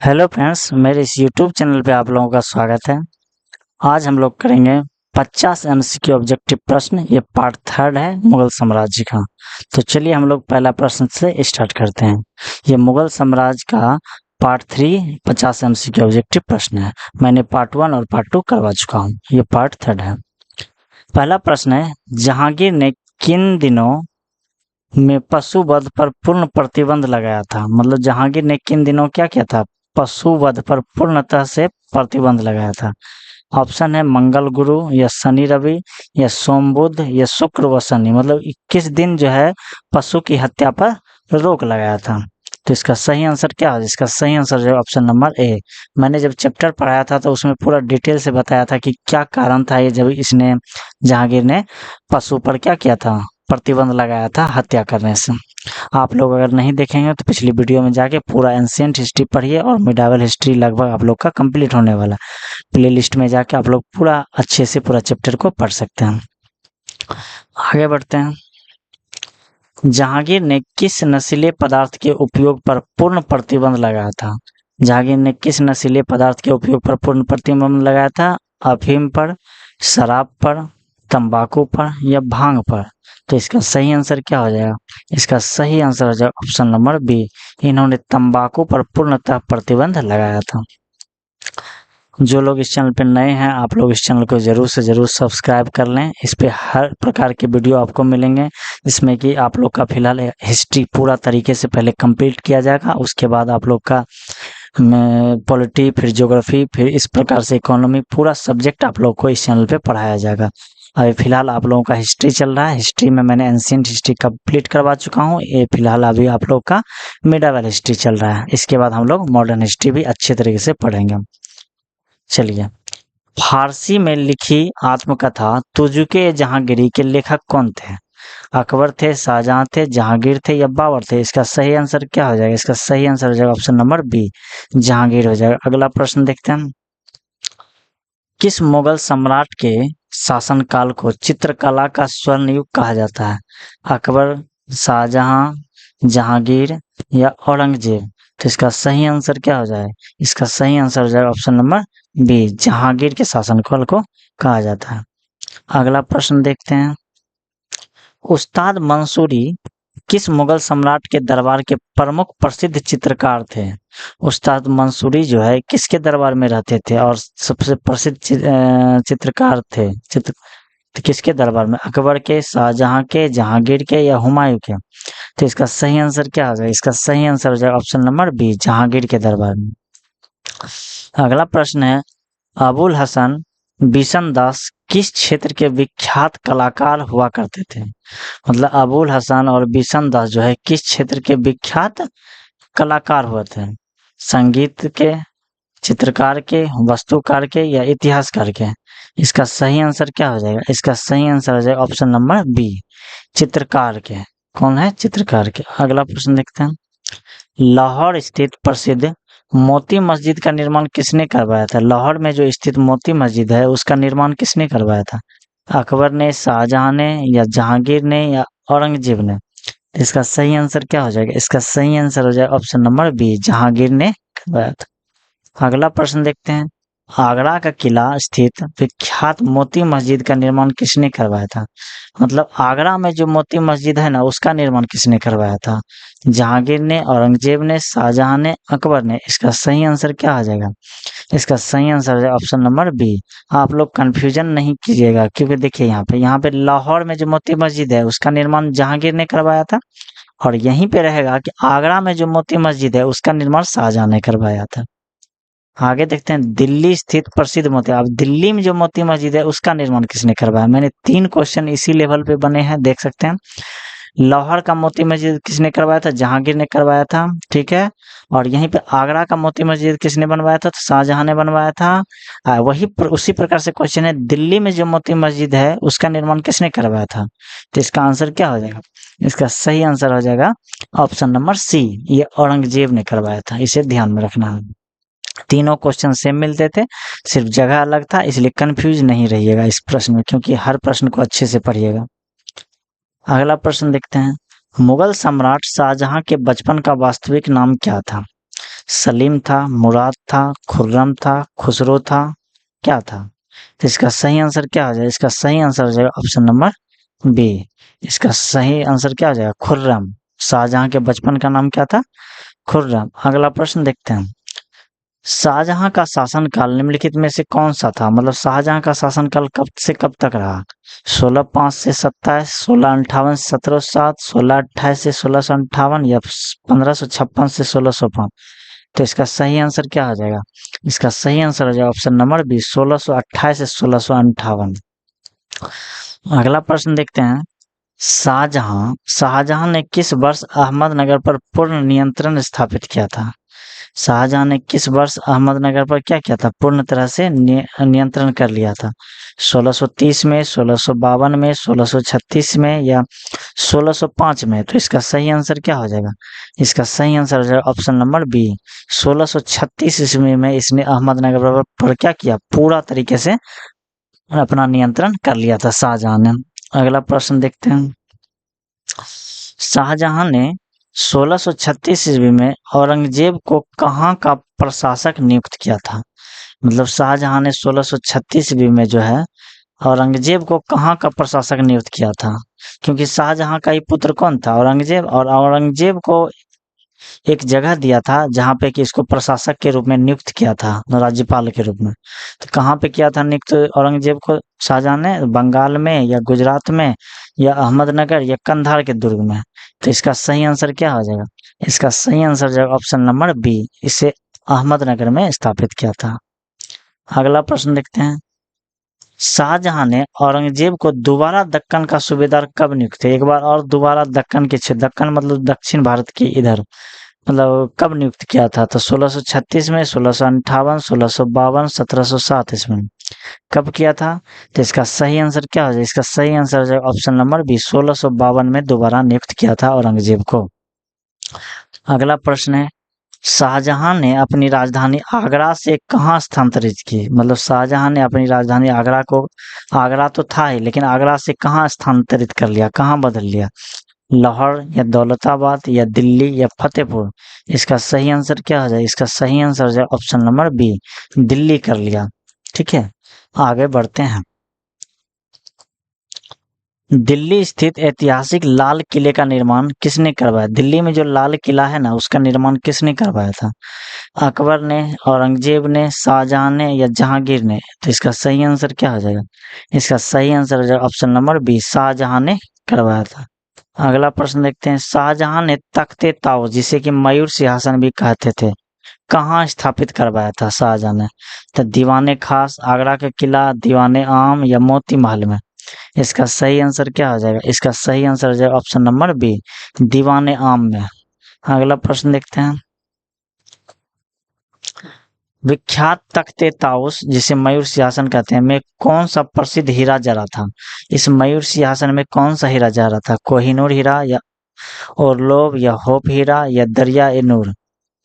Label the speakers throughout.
Speaker 1: Hello friends, मेरे इस YouTube channel पे आप लोगों का स्वागत है। आज हम लोग करेंगे 50 एमसीक्यू ऑब्जेक्टिव प्रश्न। ये पार्ट थर्ड है मुगल साम्राज्य का। तो चलिए हम लोग पहला प्रश्न से स्टार्ट करते हैं। ये मुगल साम्राज्य का पार्ट 3 50 एमसीक्यू ऑब्जेक्टिव प्रश्न है। मैंने पार्ट 1 और पार्ट 2 करवा चुका हूँ, ये पार्ट थर्ड है। पहला प्रश्न है, जहांगीर ने किन दिनों में पशु वध पर पूर्ण प्रतिबंध लगाया था? मतलब जहांगीर ने किन दिनों क्या किया था? पशु वध पर पूर्णतः से प्रतिबंध लगाया था। ऑप्शन है मंगल गुरु या शनि रवि या सोम बुध या शुक्र व शनि। मतलब 21 दिन जो है पशु की हत्या पर रोक लगाया था। तो इसका सही आंसर क्या है? इसका सही आंसर जो है ऑप्शन नंबर ए। मैंने जब चैप्टर पढ़ाया था तो उसमें पूरा डिटेल से बताया था कि क्या कारण था ये जब इसने जहांगीर ने पशु पर क्या किया था, प्रतिबंध लगाया था हत्या करने से। आप लोग अगर नहीं देखेंगे तो पिछली वीडियो में जाके पूरा एंशिएंट हिस्ट्री पढ़िए और मिडावल हिस्ट्री लगभग आप लोग का कंप्लीट होने वाला। प्लेलिस्ट में जाके आप लोग पूरा अच्छे से पूरा चैप्टर को पढ़ सकते हैं। आगे बढ़ते हैं। जहांगीर ने किस नशीले पदार्थ के उपयोग पर पूर्ण प्रतिबंध लगाया था? जहांगीर ने किस नशीले पदार्थ के उपयोग पर पूर्ण प्रतिबंध लगाया था? अफीम पर, शराब पर, तंबाकू पर या भांग पर? तो इसका सही आंसर क्या हो जाएगा? इसका सही आंसर हो जाएगा ऑप्शन नंबर बी। इन्होंने तंबाकू पर पूर्णतः प्रतिबंध लगाया था। जो लोग इस चैनल पे नए हैं, आप लोग इस चैनल को जरूर से जरूर सब्सक्राइब कर लें। इस पे हर प्रकार के वीडियो आपको मिलेंगे, जिसमें कि आप लोग का फिलहाल हिस्ट्री पूरा तरीके से पहले कंप्लीट किया जाएगा। उसके बाद आप लोग का पॉलिटी, फिर ज्योग्राफी, फिर इस प्रकार से इकोनॉमी, पूरा सब्जेक्ट आप लोग को इस चैनल पे पढ़ाया जाएगा। अभी फिलहाल आप लोगों का हिस्ट्री चल रहा है। हिस्ट्री में मैंने एंशिएंट हिस्ट्री कंप्लीट करवा चुका हूँ। ये फिलहाल अभी आप लोग का मिडावल हिस्ट्री चल रहा है। इसके बाद हम लोग मॉडर्न हिस्ट्री भी अच्छे तरीके से पढ़ेंगे। चलिए, फारसी में लिखी आत्मकथा तुजुके जहांगीरी के लेखक कौन थे? अकबर थे, शाहजहां थे, जहांगीर थे या बाबर थे? इसका सही आंसर क्या हो जाएगा? इसका सही आंसर हो जाएगा ऑप्शन नंबर बी, जहांगीर हो जाएगा। अगला प्रश्न देखते हैं। किस मुगल सम्राट के शासनकाल को चित्रकला का स्वर्ण युग कहा जाता है? अकबर, शाहजहां, जहांगीर या औरंगजेब? तो इसका सही आंसर क्या हो जाए? इसका सही आंसर हो जाएगा ऑप्शन नंबर बी, जहांगीर के शासनकाल को कहा जाता है। अगला प्रश्न देखते हैं। उस्ताद मंसूरी किस मुगल सम्राट के दरबार के प्रमुख प्रसिद्ध चित्रकार थे? उस्ताद मंसूरी जो है किसके दरबार में रहते थे और सबसे प्रसिद्ध चित्रकार थे? तो किसके दरबार में? अकबर के, शाहजहां के, जहांगीर के या हुमायूं के? तो इसका सही आंसर क्या हो जाएगा? इसका सही आंसर हो जाएगा ऑप्शन नंबर बी, जहांगीर के दरबार में। अगला प्रश्न है, अबुल हसन बिशन-दास किस क्षेत्र के विख्यात कलाकार हुआ करते थे? मतलब अबुल हसन और बिशन-दास जो है किस क्षेत्र के विख्यात कलाकार हुए थे? संगीत के, चित्रकार के, वास्तुकार के या इतिहासकार के? इसका सही आंसर क्या हो जाएगा? इसका सही आंसर हो जाएगा ऑप्शन नंबर बी, चित्रकार के। कौन है? चित्रकार के। अगला प्रश्न देखते हैं। लाहौर स्थित प्रसिद्ध मोती मस्जिद का निर्माण किसने करवाया था? लाहौर में जो स्थित मोती मस्जिद है उसका निर्माण किसने करवाया था? अकबर ने, शाहजहां ने या जहांगीर ने या औरंगजेब ने? इसका सही आंसर क्या हो जाएगा? इसका सही आंसर हो जाएगा ऑप्शन नंबर बी, जहांगीर ने करवाया था। अगला प्रश्न देखते हैं। आगरा का किला स्थित विख्यात मोती मस्जिद का निर्माण किसने करवाया था? मतलब आगरा में जो मोती मस्जिद है ना, उसका निर्माण किसने करवाया था? जहांगीर ने, औरंगजेब ने, शाहजहां ने, अकबर ने? इसका सही आंसर क्या आ जाएगा? इसका सही आंसर है ऑप्शन नंबर बी। आप लोग कंफ्यूजन नहीं कीजिएगा, क्योंकि देखिए यहाँ पे लाहौर में जो मोती मस्जिद है उसका निर्माण जहांगीर ने करवाया था, और यहीं पे रहेगा कि आगरा में जो मोती मस्जिद है उसका निर्माण शाहजहां ने करवाया था। आगे देखते हैं। दिल्ली स्थित प्रसिद्ध मोती, अब दिल्ली में जो मोती मस्जिद है उसका निर्माण किसने करवाया? मैंने 3 क्वेश्चन इसी लेवल पे बने हैं, देख सकते हैं। लाहौर का मोती मस्जिद किसने करवाया था? जहांगीर ने करवाया था, ठीक है। और यहीं पे आगरा का मोती मस्जिद किसने बनवाया था? तो शाहजहां ने बनवाया था। उसी प्रकार से क्वेश्चन है, दिल्ली में जो मोती मस्जिद है उसका निर्माण किसने करवाया था? तो इसका आंसर क्या हो जाएगा? इसका सही आंसर हो जाएगा ऑप्शन नंबर सी, ये औरंगजेब ने करवाया था। इसे ध्यान में रखना है। तीनों क्वेश्चन सेम मिलते थे, सिर्फ जगह अलग था, इसलिए कंफ्यूज नहीं रहिएगा इस प्रश्न में, क्योंकि हर प्रश्न को अच्छे से पढ़िएगा। अगला प्रश्न देखते हैं। मुगल सम्राट शाहजहां के बचपन का वास्तविक नाम क्या था? सलीम था, मुराद था, खुर्रम था, खुसरो था, क्या था? तो इसका सही आंसर क्या हो जाएगा? इसका सही आंसर हो जाएगा ऑप्शन नंबर बी। इसका सही आंसर क्या हो जाएगा? खुर्रम। शाहजहां के बचपन का नाम क्या था? खुर्रम। अगला प्रश्न देखते हैं। शाहजहां का शासनकाल निम्नलिखित में से कौन सा था? मतलब शाहजहां का शासनकाल कब से कब तक रहा? 1605 से 27, 1658 से 1707, 1628 से 1658 या 1556 से 1605? तो इसका सही आंसर क्या हो जाएगा? इसका सही आंसर हो जाएगा ऑप्शन नंबर बी, 1628 से 1658। अगला प्रश्न देखते हैं। शाहजहां ने किस वर्ष अहमदनगर पर पूर्ण नियंत्रण स्थापित किया था? शाहजहां ने किस वर्ष अहमदनगर पर क्या किया था? पूर्ण तरह से नियंत्रण कर लिया था। 1630 में, 1652 में, 1636 में या 1605 में? तो इसका सही आंसर क्या हो जाएगा? इसका सही आंसर हो जाएगा ऑप्शन नंबर बी, 1636 ईस्वी में इसने अहमदनगर पर क्या किया? पूरा तरीके से अपना नियंत्रण कर लिया था शाहजहां ने। अगला प्रश्न देखते हैं। शाहजहां ने 1636 ईस्वी में औरंगजेब को कहाँ का प्रशासक नियुक्त किया था? मतलब शाहजहां ने 1636 ईस्वी में जो है औरंगजेब को कहाँ का प्रशासक नियुक्त किया था? क्योंकि शाहजहां का ही पुत्र कौन था? औरंगजेब। और औरंगजेब को एक जगह दिया था जहाँ पे कि इसको प्रशासक के रूप में नियुक्त किया था, राज्यपाल के रूप में। तो कहाँ पे किया था नियुक्त औरंगजेब को शाहजहां ने? बंगाल में या गुजरात में या अहमदनगर या कंधार के दुर्ग में? तो इसका सही आंसर क्या हो जाएगा? इसका सही आंसर हो जाएगा ऑप्शन नंबर बी, इसे अहमदनगर में स्थापित किया था। अगला प्रश्न देखते हैं। शाहजहां ने औरंगजेब को दोबारा दक्कन का सूबेदार कब नियुक्त किया? एक बार और दोबारा दक्कन के क्षेत्र, दक्कन मतलब दक्षिण भारत की इधर, मतलब कब नियुक्त किया था? तो 1636 में, 1658, 1652, 1707 इसमें कब किया था? तो इसका सही आंसर क्या हो जाएगा? इसका सही आंसर हो जाएगा ऑप्शन नंबर बी, 1652 में दोबारा नियुक्त किया था औरंगजेब को। अगला प्रश्न है। शाहजहां ने अपनी राजधानी आगरा से कहाँ स्थानांतरित की? मतलब शाहजहां ने अपनी राजधानी आगरा को, आगरा तो था ही, लेकिन आगरा से कहाँ स्थानांतरित कर लिया, कहाँ बदल लिया? लाहौर या दौलताबाद या दिल्ली या फतेहपुर? इसका सही आंसर क्या हो जाए? इसका सही आंसर हो जाए ऑप्शन नंबर बी, दिल्ली कर लिया। ठीक है, आगे बढ़ते हैं। दिल्ली स्थित ऐतिहासिक लाल किले का निर्माण किसने करवाया? दिल्ली में जो लाल किला है ना, उसका निर्माण किसने करवाया था? अकबर ने, औरंगजेब ने, शाहजहां ने या जहांगीर ने? तो इसका सही आंसर क्या हो जाएगा? इसका सही आंसर हो जाएगा ऑप्शन नंबर बी, शाहजहां ने करवाया था। अगला प्रश्न देखते हैं। शाहजहां ने तख्ते ताओ, जिसे कि मयूर सिंहासन भी कहते थे, कहाँ स्थापित करवाया था शाहजहां ने? तो दीवाने खास, आगरा का किला, दीवाने आम या मोती महल में? इसका सही आंसर क्या हो जाएगा? इसका सही आंसर हो जाएगा ऑप्शन नंबर बी, दीवाने आम में। अगला प्रश्न देखते हैं। विख्यात तख्ते ताउस, जिसे मयूर सिंहासन कहते हैं, में कौन सा प्रसिद्ध हीरा जड़ा था? इस मयूर सिंहासन में कौन सा हीरा जड़ा था? कोहिनूर हीरा या ओरलोब या होप हीरा या दरिया ए नूर?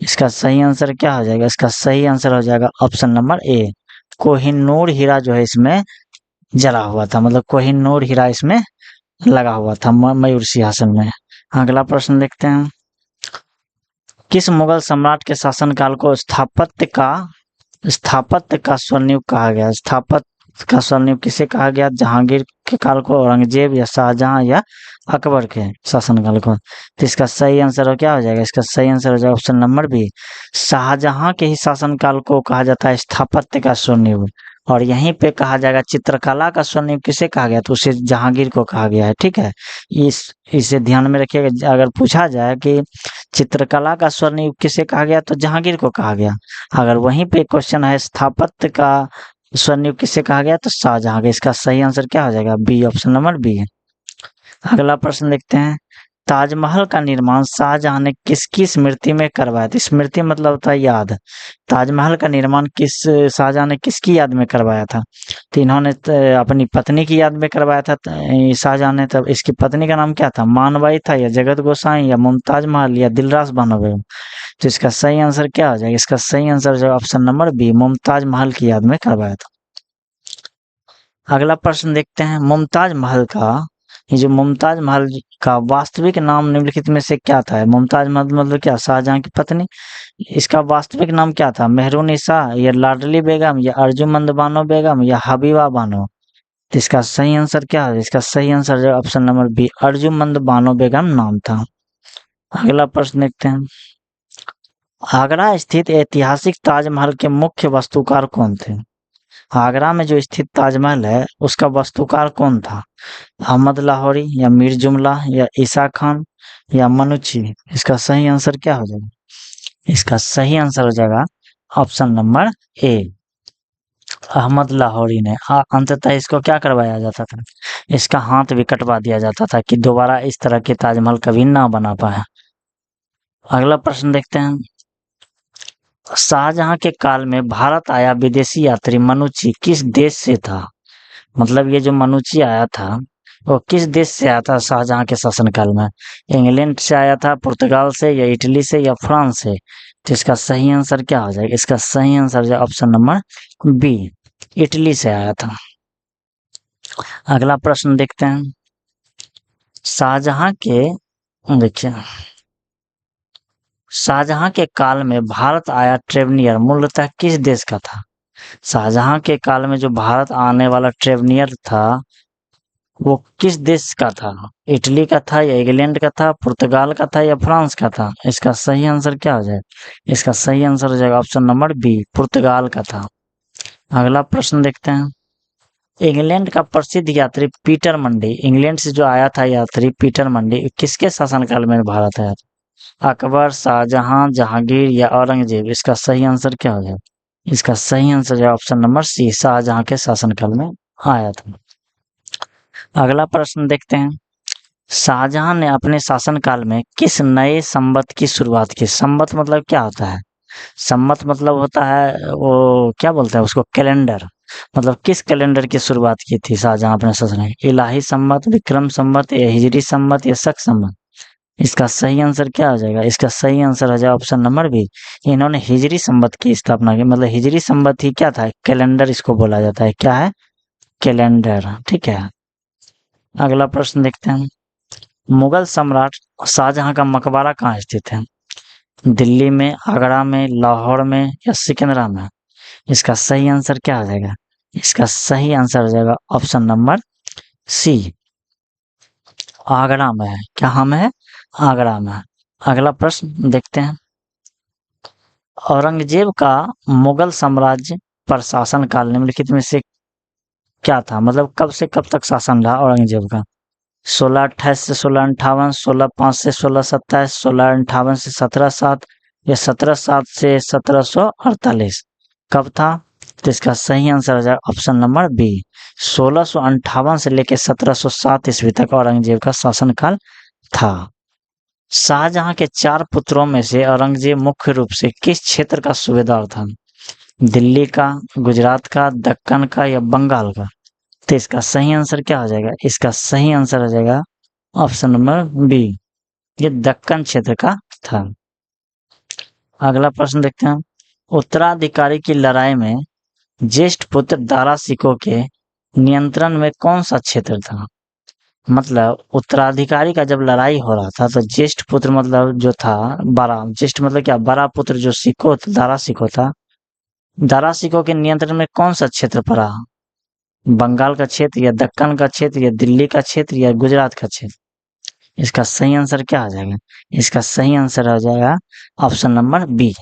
Speaker 1: इसका सही आंसर क्या हो जाएगा? इसका सही आंसर हो जाएगा ऑप्शन नंबर ए, कोहिनूर हीरा जो है इसमें जला हुआ था, मतलब कोहिनूर हीरा इसमें लगा हुआ था मयूर सिंहासन में। अगला प्रश्न देखते हैं। किस मुगल सम्राट के शासनकाल को स्थापत्य का स्वर्णयुग कहा गया? स्थापत्य का स्वर्णयुग किसे कहा गया? जहांगीर के काल को, औरंगजेब या शाहजहां या अकबर के शासनकाल को? तो इसका सही आंसर क्या हो जाएगा? इसका सही आंसर हो जाएगा ऑप्शन नंबर बी, शाहजहां के ही शासनकाल को कहा जाता है स्थापत्य का स्वर्णयुग। और यहीं पे कहा जाएगा चित्रकला का स्वर्णयुग किसे कहा गया? तो उसे जहांगीर को कहा गया है। ठीक है, इसे ध्यान में रखिएगा। अगर पूछा जाए कि चित्रकला का स्वर्णयुग किसे कहा गया, तो जहांगीर को कहा गया। अगर वहीं पे क्वेश्चन है स्थापत्य का स्वर्णयुग किसे कहा गया, तो शाहजहां का। इसका सही आंसर क्या हो जाएगा? बी, ऑप्शन नंबर बी है। अगला प्रश्न देखते हैं। ताजमहल का निर्माण शाहजहां ने किसकी स्मृति में करवाया था? स्मृति मतलब होता है याद। ताजमहल का निर्माण शाहजहां ने किसकी याद में करवाया था? तो इन्होंने अपनी पत्नी की याद में करवाया था शाहजहां ने। तब इसकी पत्नी का नाम क्या था? मानबाई था या जगत गोसाई या मुमताज महल या दिलरास बानो बेगम? तो इसका सही आंसर क्या हो जाएगा? इसका सही आंसर जो option number B, Mumtaz Mahal की याद में करवाया था। अगला प्रश्न देखते हैं। मुमताज महल का ये जो मुमताज महल का वास्तविक नाम निम्नलिखित में से क्या था? मुमताज महल मतलब क्या? शाहजहां की पत्नी। इसका वास्तविक नाम क्या था? मेहरुन्निसा, या लाडली बेगम, या अर्जुमंद बानो बेगम, या हबीबा बानो? तो इसका सही आंसर क्या है? इसका सही आंसर जो option number B, Arjumand Bano Begum नाम था। अगला प्रश्न देखते हैं। आगरा स्थित ऐतिहासिक ताजमहल के मुख्य वास्तुकार कौन थे? आगरा में जो स्थित ताजमहल है उसका वास्तुकार कौन था? अहमद लाहौरी, या मीर जुमला, या ईसा खान, या मनुची? इसका सही आंसर क्या हो जाएगा? इसका सही आंसर हो जाएगा option number A, Ahmad Lahori ने। अंततः इसको क्या करवाया जाता था? इसका हाथ भी कटवा दिया जाता था कि दोबारा इस तरह के ताजमहल कभी ना बना पाए। अगला प्रश्न देखते हैं। शाहजहां के काल में भारत आया विदेशी यात्री मनुची किस देश से था? मतलब ये जो मनुची आया था वो किस देश से आया था शाहजहां के शासनकाल में? इंग्लैंड से आया था, पुर्तगाल से, या इटली से, या फ्रांस से? तो इसका सही आंसर क्या हो जाएगा? इसका सही आंसर है ऑप्शन नंबर बी, इटली से आया था। अगला प्रश्न देखते हैं। शाहजहां के देखिए, शाहजहां के काल में भारत आया ट्रेवनियर मूलतः किस देश का था? शाहजहां के काल में जो भारत आने वाला ट्रेवनियर था वो किस देश का था? इटली का था, या इंग्लैंड का था, पुर्तगाल का था, या फ्रांस का था? इसका सही आंसर क्या हो जाएगा? इसका सही आंसर हो जाएगा ऑप्शन नंबर बी, पुर्तगाल का था। अगला प्रश्न देखते हैं। इंग्लैंड का प्रसिद्ध यात्री पीटर मंडी, इंग्लैंड से जो आया था यात्री पीटर मंडी, किसके शासनकाल में भारत आया था? अकबर, शाहजहां, जहांगीर, या औरंगजेब? इसका सही आंसर क्या हो जाएगा? इसका सही आंसर है ऑप्शन नंबर सी, शाहजहां के शासनकाल में आया था। अगला प्रश्न देखते हैं। शाहजहां ने अपने शासनकाल में किस नए संवत की शुरुआत की? संवत मतलब क्या होता है? संवत मतलब होता है वो क्या बोलते हैं उसको, कैलेंडर। मतलब किस कैलेंडर की शुरुआत की थी शाहजहां अपने शासन में? इलाही संवत, विक्रम संवत, या हिजरी संवत, या शक संवत? इसका सही आंसर क्या हो जाएगा? इसका सही आंसर हो जाएगा ऑप्शन नंबर बी, इन्होंने हिजरी संवत की स्थापना की। मतलब हिजरी संवत ही क्या था? कैलेंडर इसको बोला जाता है। क्या है? कैलेंडर। ठीक है। अगला प्रश्न देखते हैं। मुगल सम्राट शाहजहां का मकबरा कहाँ स्थित है? दिल्ली में, आगरा में, लाहौर में, या सिकंदरा में? इसका सही आंसर क्या हो जाएगा? इसका सही आंसर हो जाएगा ऑप्शन नंबर सी, आगरा में है। क्या में है? आगरा में। अगला प्रश्न देखते हैं। औरंगजेब का मुगल साम्राज्य पर शासन काल निम्नलिखित में से क्या था? मतलब कब से कब तक शासन रहा औरंगजेब का? 1628 से 1658, 1605 से 1627, 1658 से 1707, या 1707 से 1748? कब था? तो इसका सही आंसर हो जाएगा ऑप्शन नंबर बी, 1658 से लेकर 1707 ईस्वी तक औरंगजेब का शासनकाल था। शाहजहां के 4 पुत्रों में से औरंगजेब मुख्य रूप से किस क्षेत्र का सूबेदार था? दिल्ली का, गुजरात का, दक्कन का, या बंगाल का? तो इसका सही आंसर क्या हो जाएगा? इसका सही आंसर हो जाएगा ऑप्शन नंबर बी, ये दक्कन क्षेत्र का था। अगला प्रश्न देखते हैं। उत्तराधिकारी की लड़ाई में ज्येष्ठ पुत्र दारा सिकोह के नियंत्रण में कौन सा क्षेत्र था? मतलब उत्तराधिकारी का जब लड़ाई हो रहा था तो ज्येष्ठ पुत्र मतलब जो था बड़ा, ज्येष्ठ मतलब क्या, बड़ा पुत्र जो सिकोह दारा सिकोह था, दारा सिकोह के नियंत्रण में कौन सा क्षेत्र पड़ा? बंगाल का क्षेत्र, या दक्कन का क्षेत्र, या दिल्ली का क्षेत्र, या गुजरात का क्षेत्र? इसका सही आंसर क्या आ जाएगा? इसका सही आंसर आ जाएगा ऑप्शन नंबर बी,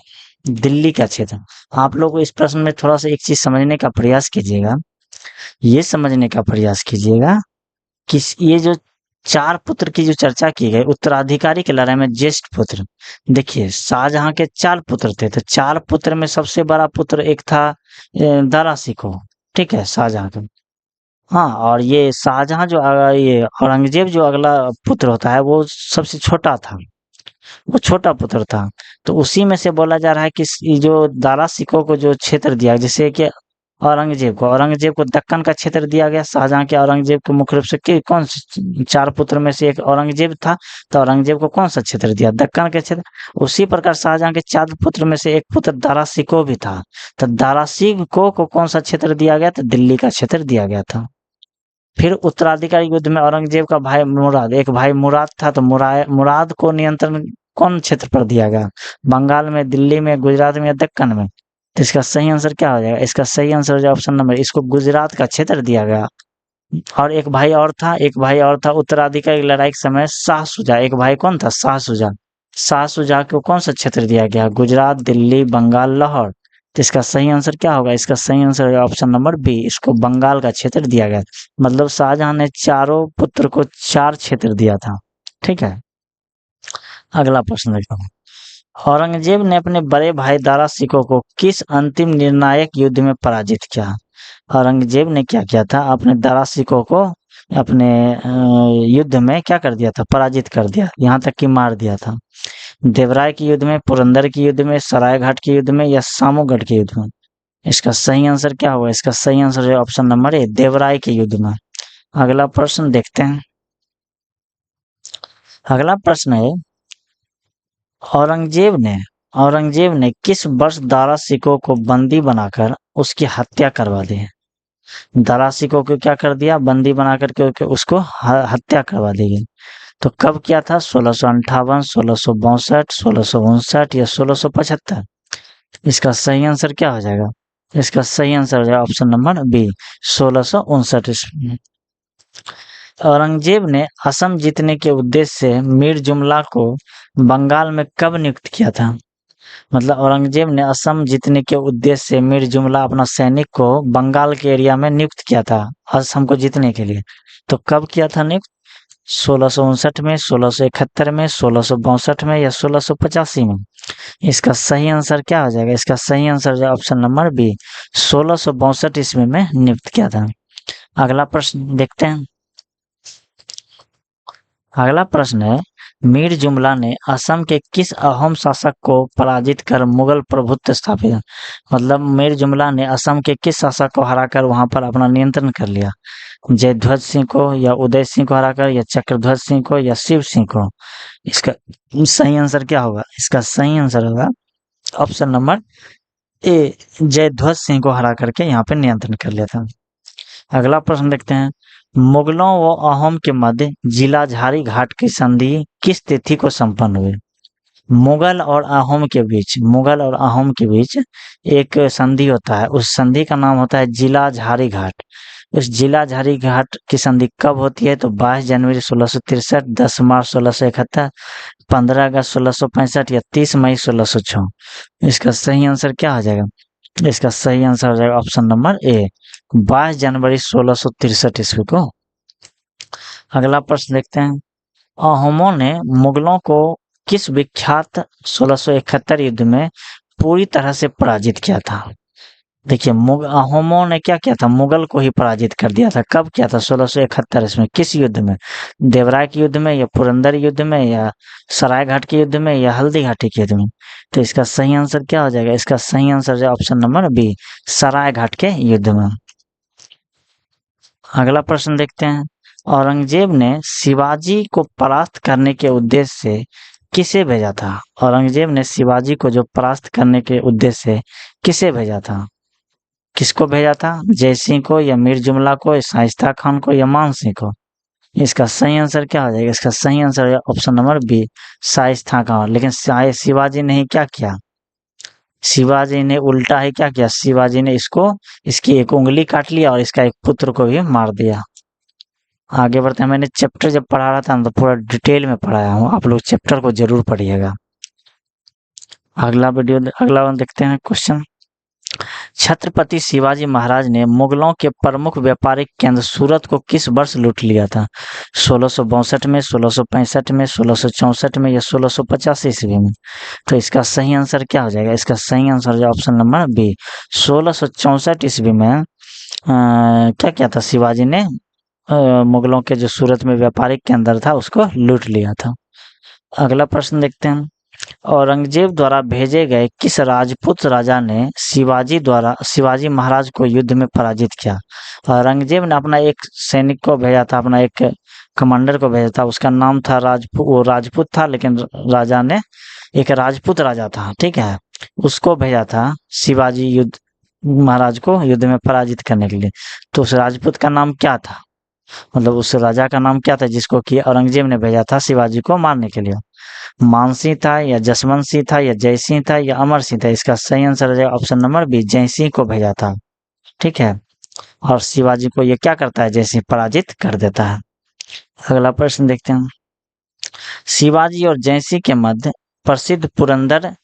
Speaker 1: दिल्ली का क्षेत्र। आप लोग इस प्रश्न में थोड़ा सा एक चीज समझने का प्रयास कीजिएगा। ये समझने का प्रयास कीजिएगा कि ये जो 4 पुत्र की जो चर्चा की गई उत्तराधिकारी की लड़ाई में ज्येष्ठ पुत्र, देखिए शाहजहां के 4 पुत्र थे, तो 4 पुत्र में सबसे बड़ा पुत्र एक था दारा सिकोह। ठीक है, शाहजहां का। हाँ, और ये शाहजहां जो ये औरंगजेब जो अगला पुत्र होता है वो सबसे छोटा था, वो छोटा पुत्र था। तो उसी में से बोला जा रहा है कि ये जो दारा सिकोह को जो क्षेत्र दिया, जैसे कि औरंगजेब को दक्कन का क्षेत्र दिया गया। शाहजहां के औरंगजेब को मुख्य रूप से कौन से 4 पुत्र में से एक औरंगजेब था, तो औरंगजेब को कौन सा क्षेत्र दिया? दक्कन का क्षेत्र। उसी प्रकार शाहजहां के 4 पुत्र में से एक पुत्र दारा सिकोह भी था, तो दारा सिकोह को कौन सा क्षेत्र दिया गया? तो दिल्ली का क्षेत्र दिया गया था। फिर उत्तराधिकारी युद्ध में औरंगजेब का भाई मुराद, एक भाई मुराद था, तो मुराद को नियंत्रण कौन क्षेत्र पर दिया गया? बंगाल में, दिल्ली में, गुजरात में या दक्कन में? तो इसका सही आंसर क्या हो जाएगा? इसका सही आंसर हो जाएगा ऑप्शन नंबर, इसको गुजरात का क्षेत्र दिया गया। और एक भाई और था उत्तराधिकारी की लड़ाई के समय शाह सुजा, एक भाई कौन था? शाह सुजा। शाह सुजा को कौन सा क्षेत्र दिया गया? गुजरात, दिल्ली, बंगाल, लाहौर? तो इसका सही आंसर क्या होगा? इसका सही आंसर है ऑप्शन नंबर बी, इसको बंगाल का क्षेत्र दिया गया। मतलब शाहजहां ने चारों पुत्र को 4 क्षेत्र दिया था। ठीक है, अगला प्रश्न देखता हूँ। औरंगजेब ने अपने बड़े भाई दारा शिकोह को किस अंतिम निर्णायक युद्ध में पराजित किया? औरंगजेब ने क्या किया था? अपने दारा शिकोह को अपने युद्ध में क्या कर दिया था? पराजित कर दिया, यहाँ तक कि मार दिया था। देवराय के युद्ध में, पुरंदर के युद्ध में, सरायघाट के युद्ध में या सामूगढ़ के युद्ध में? इसका सही आंसर क्या होगा? इसका सही आंसर है ऑप्शन नंबर ए, देवराय के युद्ध में। अगला प्रश्न देखते हैं। अगला प्रश्न है, औरंगजेब ने किस वर्ष दारा शिकोह को बंदी बनाकर उसकी हत्या करवा दी? दारा शिकोह को क्या कर दिया? बंदी बना करके उसको हत्या करवा दी गई। तो कब किया था? 1658, 1662, 1659 या 1675? इसका सही आंसर क्या हो जाएगा? इसका सही आंसर हो जाएगा ऑप्शन नंबर बी, 1659 ईस्वी में। औरंगजेब ने असम जीतने के उद्देश्य से मीर जुमला को बंगाल में कब नियुक्त किया था? मतलब औरंगजेब ने असम जीतने के उद्देश्य से मीर जुमला अपना सैनिक को बंगाल के एरिया में नियुक्त किया था असम को जीतने के लिए। तो कब किया था नियुक्त? 1659 में, 1671 में, 1662 में या 1685 में? इसका सही आंसर क्या हो जाएगा? इसका सही आंसर है ऑप्शन नंबर बी, 1662 ईस्वी में नियुक्त किया था। अगला प्रश्न देखते हैं। अगला प्रश्न है, मीर जुमला ने असम के किस अहोम शासक को पराजित कर मुगल प्रभुत्व स्थापित? मतलब मीर जुमला ने असम के किस शासक को हराकर वहां पर अपना नियंत्रण कर लिया? जयध्वज सिंह को या उदय सिंह को हराकर या चक्रध्वज सिंह को या शिव सिंह को? इसका सही आंसर क्या होगा? इसका सही आंसर होगा ऑप्शन नंबर ए, जयध्वज सिंह को हरा करके यहाँ पे नियंत्रण कर लिया था। अगला प्रश्न देखते हैं। मुगलों व अहोम के मध्य जिलाझारी घाट की संधि किस तिथि को संपन्न हुई? मुगल और अहोम के बीच एक संधि होता है, उस संधि का नाम होता है जिलाझारी घाट। उस जिलाझारी घाट की संधि कब होती है? तो 22 जनवरी 1663, 10 मार्च 1671, 15 अगस्त 1665 या 30 मई 1606? इसका सही आंसर क्या हो जाएगा? इसका सही आंसर हो जाएगा ऑप्शन नंबर ए, 22 जनवरी 1663 ईस्वी को। अगला प्रश्न देखते हैं। अहोमों ने मुगलों को किस विख्यात 1671 युद्ध में पूरी तरह से पराजित किया था? देखिए, अहोमों ने क्या किया था? मुगल को ही पराजित कर दिया था। कब किया था? 1671 इसमें। किस युद्ध में? देवराय के युद्ध में या पुरंदर युद्ध में या सरायघाट के युद्ध में या हल्दी घाटी के युद्ध में? तो इसका सही आंसर क्या हो जाएगा? इसका सही आंसर है ऑप्शन नंबर बी, सरायघाट के युद्ध में। अगला प्रश्न देखते हैं। औरंगजेब ने शिवाजी को परास्त करने के उद्देश्य से किसे भेजा था? औरंगजेब ने शिवाजी को जो परास्त करने के उद्देश्य से किसे भेजा था? किसको भेजा था? जय सिंह को या मीर जुमला को या शाइस्ता खान को या मान सिंह को? इसका सही आंसर क्या हो जाएगा? इसका सही आंसर है option number B, Shaista Khan. लेकिन शिवाजी ने क्या किया? शिवाजी ने उल्टा ही क्या किया? शिवाजी ने इसकी एक उंगली काट लिया और इसका एक पुत्र को भी मार दिया। आगे बढ़ते हैं। मैंने चैप्टर जब पढ़ा रहा था तो पूरा डिटेल में पढ़ाया हूँ, आप लोग चैप्टर को जरूर पढ़िएगा। अगला वन देखते हैं क्वेश्चन। छत्रपति शिवाजी महाराज ने मुगलों के प्रमुख व्यापारिक केंद्र सूरत को किस वर्ष लूट लिया था? 1662 में, 1665 में, 1664 में या 1685 ईस्वी में? तो इसका सही आंसर क्या हो जाएगा? इसका सही आंसर है ऑप्शन नंबर बी, 1664 ईस्वी में क्या किया था? शिवाजी ने मुगलों के जो सूरत में व्यापारिक केंद्र था उसको लूट लिया था। अगला प्रश्न देखते हैं। औरंगजेब द्वारा भेजे गए किस राजपूत राजा ने शिवाजी महाराज को युद्ध में पराजित किया? औरंगजेब ने अपना एक सैनिक को भेजा था, अपना एक कमांडर को भेजा था, उसका नाम था वो राजपूत था, लेकिन राजा ने एक राजपूत राजा था, ठीक है, उसको भेजा था शिवाजी महाराज को युद्ध में पराजित करने के लिए। तो उस राजपूत का नाम क्या था? मतलब उस राजा का नाम क्या था जिसको कि औरंगजेब ने भेजा था शिवाजी को मारने के लिए? मानसिंह था या जसवंत सिंह था या जयसिंह था या अमर सिंह था? इसका सही आंसर हो जाएगा ऑप्शन नंबर बी, जयसिंह को भेजा था। ठीक है, और शिवाजी को ये क्या करता है, जयसिंह पराजित कर देता है। अगला प्रश्न देखते हैं। शिवाजी और जयसिंह के मध्य प्रसिद्ध पुरंदर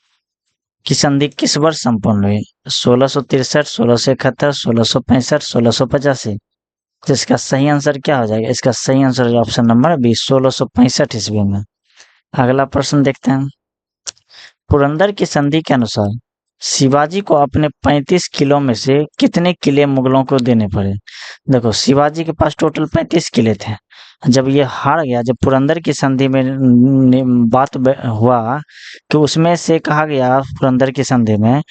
Speaker 1: की संधि किस वर्ष संपन्न हुई? 1663, 1671, 1665, 1685? तो इसका सही आंसर क्या हो जाएगा? इसका सही आंसर है ऑप्शन नंबर बी, 1665 ईस्वी में। अगला प्रश्न देखते हैं। पुरंदर की संधि के अनुसार शिवाजी को अपने 35 किलों में से कितने किले मुगलों को देने पड़े? देखो, शिवाजी के पास टोटल 35 किले थे। जब ये हार गया, जब पुरंदर की संधि में बात हुआ कि उसमें से कहा गया पुरंदर की संधि में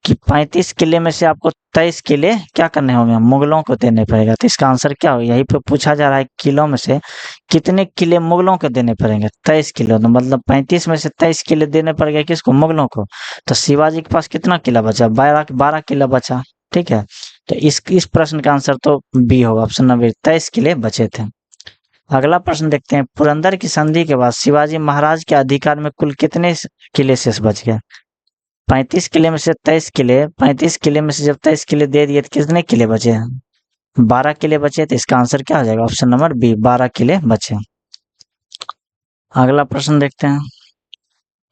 Speaker 1: कि 35 किले में से आपको 23 किले क्या करने होंगे, मुगलों को देने पड़ेगा। तो इसका आंसर क्या होगा? यही पे पूछा जा रहा है किलों में से कितने किले मुगलों को देने पड़ेंगे? 23 किलो। तो मतलब 35 में से 23 किले देने पड़ेगा किसको? मुगलों को। तो शिवाजी के पास कितना किला बचा? 12 किला बचा। ठीक है, तो इस प्रश्न का आंसर तो बी होगा, ऑप्शन नंबर 23 किले बचे थे। अगला प्रश्न देखते हैं। पुरंदर की संधि के बाद शिवाजी महाराज के अधिकार में कुल कितने किले शेष बच गए? 35 किले में से 23 किले, 35 किले में से जब 23 किले दे दिए तो कितने किले बचे? 12 किले बचे। तो इसका आंसर क्या हो जाएगा? ऑप्शन नंबर बी, 12 किले बचे। अगला प्रश्न देखते हैं।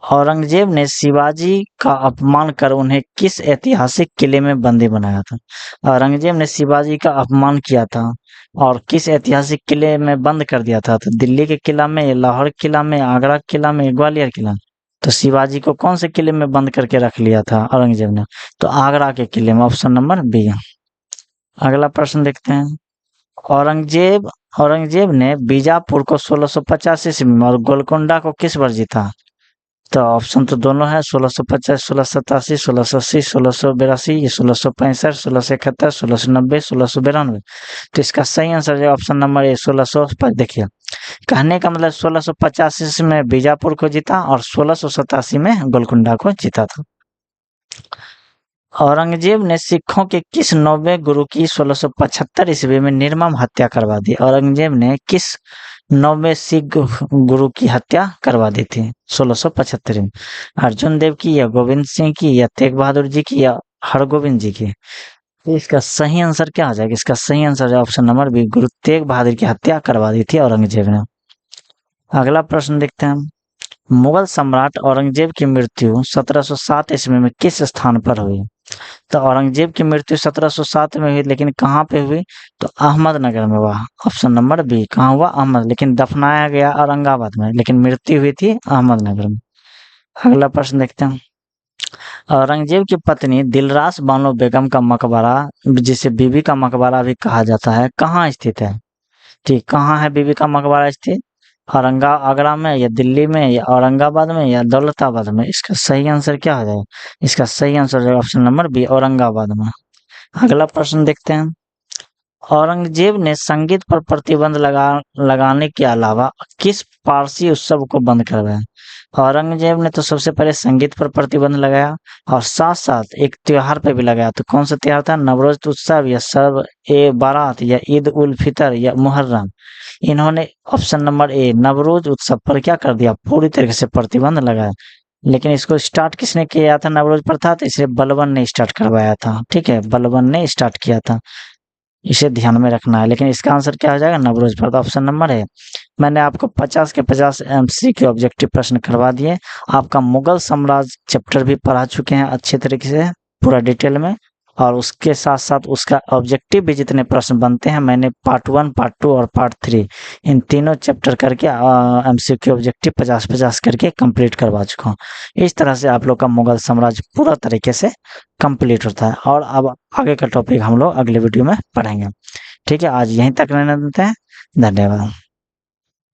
Speaker 1: औरंगजेब ने शिवाजी का अपमान कर उन्हें किस ऐतिहासिक किले में बंदी बनाया था? औरंगजेब ने शिवाजी का अपमान किया था और किस ऐतिहासिक किले में बंद कर दिया था? तो दिल्ली के किला में, लाहौर किला में, आगरा किला में, ग्वालियर किला? तो शिवाजी को कौन से किले में बंद करके रख लिया था औरंगजेब ने? तो आगरा के किले में, ऑप्शन नंबर बी। अगला प्रश्न देखते हैं। औरंगजेब औरंगजेब ने बीजापुर को 1650 ईस्वी में और गोलकोंडा को किस वर्ष जीता? तो ऑप्शन तो दोनों है, 1650, 1687, 1680, 1682, ये 1665, 1671, 1690, 1692। तो इसका सही आंसर है ऑप्शन नंबर ए, 1600 पर। देखिए, कहने का मतलब 1685 में बीजापुर को जीता और 1687 में गोलकुंडा को जीता था। औरंगजेब ने सिखों के किस 9वें गुरु की 1675 ईस्वी में निर्मम हत्या करवा दी? औरंगजेब ने किस 9वें सिख गुरु की हत्या करवा दी थी 1675 में? अर्जुन देव की या गोविंद सिंह की या तेग बहादुर जी की या हरगोविंद जी की? तो इसका सही आंसर क्या हो जाएगा? इसका सही आंसर है option number B, Guru Tegh Bahadur की हत्या करवा दी थी औरंगजेब ने। अगला प्रश्न देखते हैं। मुगल सम्राट औरंगजेब की मृत्यु 1707 ईस्वी में किस स्थान पर हुई? तो औरंगजेब की मृत्यु 1707 में हुई, लेकिन कहाँ पे हुई? तो अहमदनगर में हुआ। ऑप्शन नंबर बी, कहाँ हुआ? अहमद। लेकिन दफनाया गया औरंगाबाद में, लेकिन मृत्यु हुई थी अहमदनगर में। अगला प्रश्न देखते हैं। औरंगजेब की पत्नी दिलरास बानो बेगम का मकबरा, जिसे बीबी का मकबरा भी कहा जाता है, कहाँ स्थित है? ठीक, कहाँ है बीबी का मकबरा स्थित? आगरा में या दिल्ली में या औरंगाबाद में या दौलताबाद में? इसका सही आंसर क्या हो जाएगा? इसका सही आंसर है ऑप्शन नंबर बी, औरंगाबाद में। अगला प्रश्न देखते हैं। औरंगजेब ने संगीत पर प्रतिबंध लगाने के अलावा किस पारसी उत्सव को बंद करवाया? औरंगजेब ने तो सबसे पहले संगीत पर प्रतिबंध लगाया और साथ साथ एक त्योहार पे भी लगाया। तो कौन सा त्योहार था? नवरोज उत्सव या शब ए बारात या ईद उल फितर या मुहर्रम? इन्होंने ऑप्शन नंबर ए, नवरोज उत्सव पर क्या कर दिया? पूरी तरीके से प्रतिबंध लगाया। लेकिन इसको स्टार्ट किसने किया था नवरोज प्रथा? तो इसे बलबन ने स्टार्ट करवाया था। ठीक है, बलबन ने स्टार्ट किया था, इसे ध्यान में रखना है। लेकिन इसका आंसर क्या हो जाएगा? नवरोज प्रथा, ऑप्शन नंबर है। मैंने आपको 50 के 50 MCQ ऑब्जेक्टिव प्रश्न करवा दिए। आपका मुगल साम्राज्य चैप्टर भी पढ़ा चुके हैं अच्छे तरीके से, पूरा डिटेल में, और उसके साथ साथ उसका ऑब्जेक्टिव भी जितने प्रश्न बनते हैं मैंने पार्ट 1, पार्ट 2 और पार्ट 3 इन तीनों चैप्टर करके MCQ ऑब्जेक्टिव 50-50 करके कंप्लीट करवा चुका हूँ। इस तरह से आप लोग का मुगल साम्राज्य पूरा तरीके से कंप्लीट होता है। और अब आगे का टॉपिक हम लोग अगले वीडियो में पढ़ेंगे। ठीक है, आज यहीं तक रहने देते हैं। धन्यवाद।